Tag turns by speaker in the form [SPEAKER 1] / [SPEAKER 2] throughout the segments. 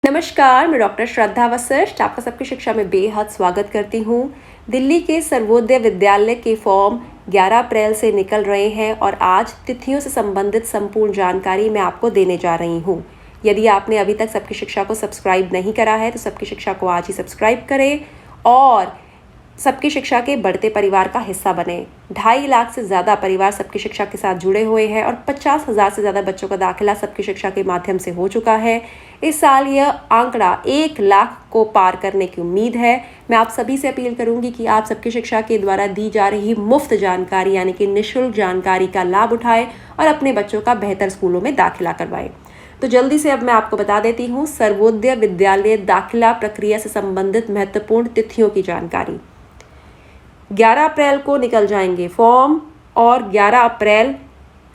[SPEAKER 1] नमस्कार, मैं डॉक्टर श्रद्धा वशिष्ठ आपका सबकी शिक्षा में बेहद स्वागत करती हूँ। दिल्ली के सर्वोदय विद्यालय के फॉर्म 11 अप्रैल से निकल रहे हैं और आज तिथियों से संबंधित संपूर्ण जानकारी मैं आपको देने जा रही हूँ। यदि आपने अभी तक सबकी शिक्षा को सब्सक्राइब नहीं करा है तो सबकी शिक्षा को आज ही सब्सक्राइब करें और सबकी शिक्षा के बढ़ते परिवार का हिस्सा बने। 2.5 लाख से ज़्यादा परिवार सबकी शिक्षा के साथ जुड़े हुए हैं और 50,000 से ज़्यादा बच्चों का दाखिला सबकी शिक्षा के माध्यम से हो चुका है। इस साल यह आंकड़ा 1 लाख को पार करने की उम्मीद है। मैं आप सभी से अपील करूंगी कि आप सबकी शिक्षा के द्वारा दी जा रही मुफ्त जानकारी यानी कि निःशुल्क जानकारी का लाभ उठाएं और अपने बच्चों का बेहतर स्कूलों में दाखिला करवाएं। तो जल्दी से अब मैं आपको बता देती हूँ सर्वोदय विद्यालय दाखिला प्रक्रिया से संबंधित महत्वपूर्ण तिथियों की जानकारी। 11 अप्रैल को निकल जाएंगे फॉर्म और 11 अप्रैल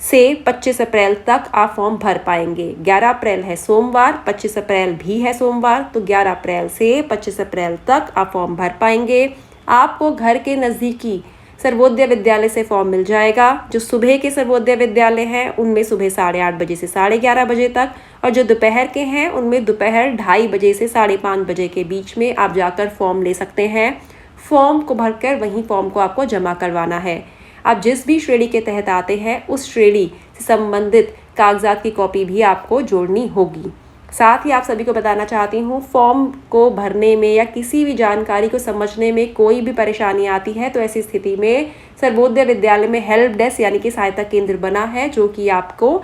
[SPEAKER 1] से 25 अप्रैल तक आप फॉर्म भर पाएंगे। 11 अप्रैल है सोमवार, 25 अप्रैल भी है सोमवार, तो 11 अप्रैल से 25 अप्रैल तक आप फॉर्म भर पाएंगे। आपको घर के नज़दीकी सर्वोदय विद्यालय से फॉर्म मिल जाएगा। जो सुबह के सर्वोदय विद्यालय हैं उनमें सुबह 8:30 बजे से 11:30 बजे तक, और जो दोपहर के हैं उनमें दोपहर 2:30 बजे से 5:30 बजे के बीच में आप जाकर फॉर्म ले सकते हैं। फॉर्म को भरकर वहीं फॉर्म को आपको जमा करवाना है। आप जिस भी श्रेणी के तहत आते हैं उस श्रेणी से संबंधित कागजात की कॉपी भी आपको जोड़नी होगी। साथ ही आप सभी को बताना चाहती हूँ, फॉर्म को भरने में या किसी भी जानकारी को समझने में कोई भी परेशानी आती है तो ऐसी स्थिति में सर्वोदय विद्यालय में हेल्प डेस्क यानी कि सहायता केंद्र बना है, जो कि आपको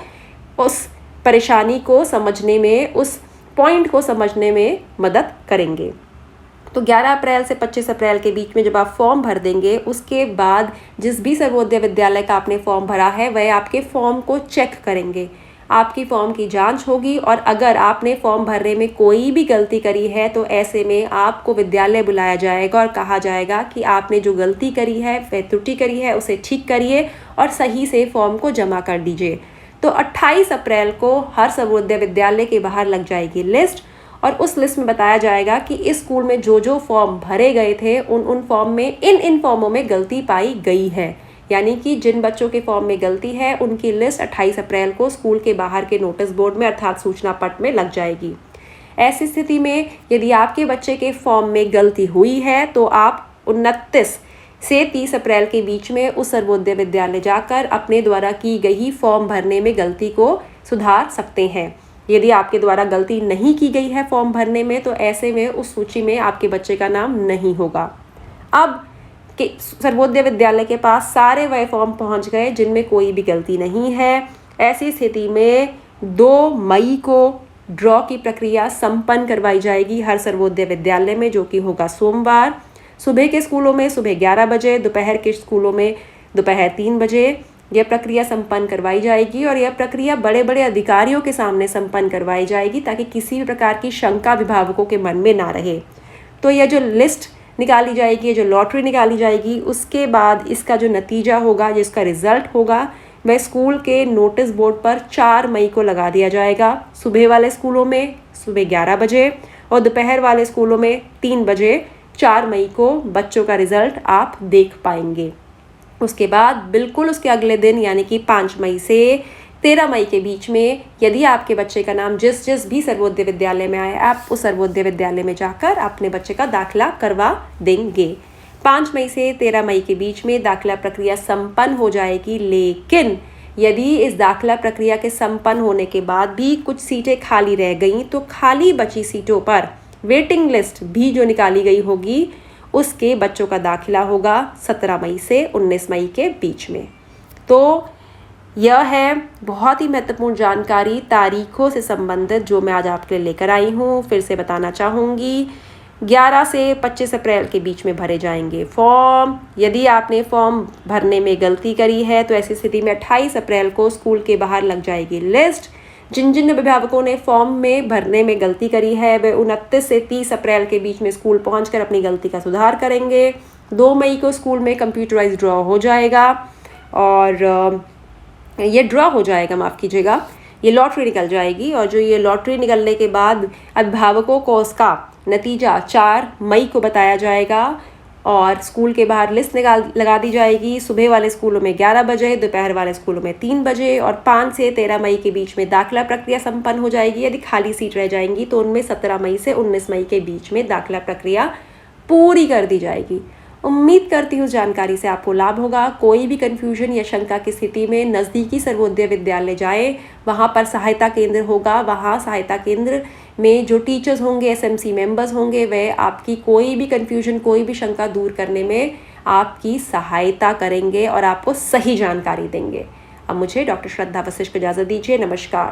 [SPEAKER 1] उस परेशानी को समझने में, उस पॉइंट को समझने में मदद करेंगे। तो 11 अप्रैल से 25 अप्रैल के बीच में जब आप फॉर्म भर देंगे, उसके बाद जिस भी सर्वोदय विद्यालय का आपने फॉर्म भरा है वह आपके फॉर्म को चेक करेंगे। आपकी फॉर्म की जांच होगी और अगर आपने फॉर्म भरने में कोई भी गलती करी है तो ऐसे में आपको विद्यालय बुलाया जाएगा और कहा जाएगा कि आपने जो गलती करी है, वह त्रुटि करी है, उसे ठीक करिए और सही से फॉर्म को जमा कर दीजिए। तो 28 अप्रैल को हर सर्वोदय विद्यालय के बाहर लग जाएगी लिस्ट और उस लिस्ट में बताया जाएगा कि इस स्कूल में जो जो फॉर्म भरे गए थे उन फॉर्म में इन फॉर्मों में गलती पाई गई है। यानी कि जिन बच्चों के फॉर्म में गलती है उनकी लिस्ट 28 अप्रैल को स्कूल के बाहर के नोटिस बोर्ड में अर्थात सूचना पट में लग जाएगी। ऐसी स्थिति में यदि आपके बच्चे के फॉर्म में गलती हुई है तो आप 29 से 30 अप्रैल के बीच में उस सर्वोदय विद्यालय जाकर अपने द्वारा की गई फॉर्म भरने में गलती को सुधार सकते हैं। यदि आपके द्वारा गलती नहीं की गई है फॉर्म भरने में तो ऐसे में उस सूची में आपके बच्चे का नाम नहीं होगा। अब के सर्वोदय विद्यालय के पास सारे वह फॉर्म पहुंच गए जिनमें कोई भी गलती नहीं है। ऐसी स्थिति में 2 मई को ड्रॉ की प्रक्रिया संपन्न करवाई जाएगी हर सर्वोदय विद्यालय में, जो कि होगा सोमवार। सुबह के स्कूलों में सुबह 11 बजे, दोपहर के स्कूलों में दोपहर 3 बजे यह प्रक्रिया संपन्न करवाई जाएगी और यह प्रक्रिया बड़े बड़े अधिकारियों के सामने संपन्न करवाई जाएगी ताकि किसी भी प्रकार की शंका अभिभावकों के मन में ना रहे। तो यह जो लिस्ट निकाली जाएगी, जो लॉटरी निकाली जाएगी, उसके बाद इसका जो नतीजा होगा, जिसका रिजल्ट होगा, वह स्कूल के नोटिस बोर्ड पर 4 मई को लगा दिया जाएगा। सुबह वाले स्कूलों में सुबह 11 बजे और दोपहर वाले स्कूलों में 3 बजे 4 मई को बच्चों का रिजल्ट आप देख पाएंगे। उसके बाद बिल्कुल उसके अगले दिन यानी कि 5 मई से 13 मई के बीच में यदि आपके बच्चे का नाम जिस भी सर्वोदय विद्यालय में आए, आप उस सर्वोदय विद्यालय में जाकर अपने बच्चे का दाखिला करवा देंगे। 5 मई से 13 मई के बीच में दाखिला प्रक्रिया संपन्न हो जाएगी। लेकिन यदि इस दाखिला प्रक्रिया के संपन्न होने के बाद भी कुछ सीटें खाली रह गईं तो खाली बची सीटों पर वेटिंग लिस्ट भी जो निकाली गई होगी उसके बच्चों का दाखिला होगा 17 मई से 19 मई के बीच में। तो यह है बहुत ही महत्वपूर्ण जानकारी तारीखों से संबंधित जो मैं आज आपके लिए लेकर आई हूँ। फिर से बताना चाहूँगी, 11 से 25 अप्रैल के बीच में भरे जाएंगे फॉर्म। यदि आपने फॉर्म भरने में गलती करी है तो ऐसी स्थिति में 28 अप्रैल को स्कूल के बाहर लग जाएगी लिस्ट। जिन अभिभावकों ने फॉर्म में भरने में गलती करी है वे 29 से 30 अप्रैल के बीच में स्कूल पहुंचकर अपनी गलती का सुधार करेंगे। 2 मई को स्कूल में कंप्यूटराइज ड्रॉ हो जाएगा और ये ड्रॉ हो जाएगा, माफ़ कीजिएगा, ये लॉटरी निकल जाएगी और जो ये लॉटरी निकलने के बाद अभिभावकों को उसका नतीजा 4 मई को बताया जाएगा और स्कूल के बाहर लिस्ट लगा दी जाएगी। सुबह वाले स्कूलों में 11 बजे, दोपहर वाले स्कूलों में 3 बजे और 5 से 13 मई के बीच में दाखिला प्रक्रिया संपन्न हो जाएगी। यदि खाली सीट रह जाएंगी तो उनमें 17 मई से 19 मई के बीच में दाखिला प्रक्रिया पूरी कर दी जाएगी। उम्मीद करती हूँ जानकारी से आपको लाभ होगा। कोई भी कन्फ्यूजन या शंका की स्थिति में नज़दीकी सर्वोदय विद्यालय जाएं, वहाँ पर सहायता केंद्र होगा। वहाँ सहायता केंद्र में जो टीचर्स होंगे, एसएमसी मेंबर्स होंगे, वह आपकी कोई भी कन्फ्यूजन, कोई भी शंका दूर करने में आपकी सहायता करेंगे और आपको सही जानकारी देंगे। अब मुझे डॉक्टर श्रद्धा वशिष्ठ को इजाज़त दीजिए। नमस्कार।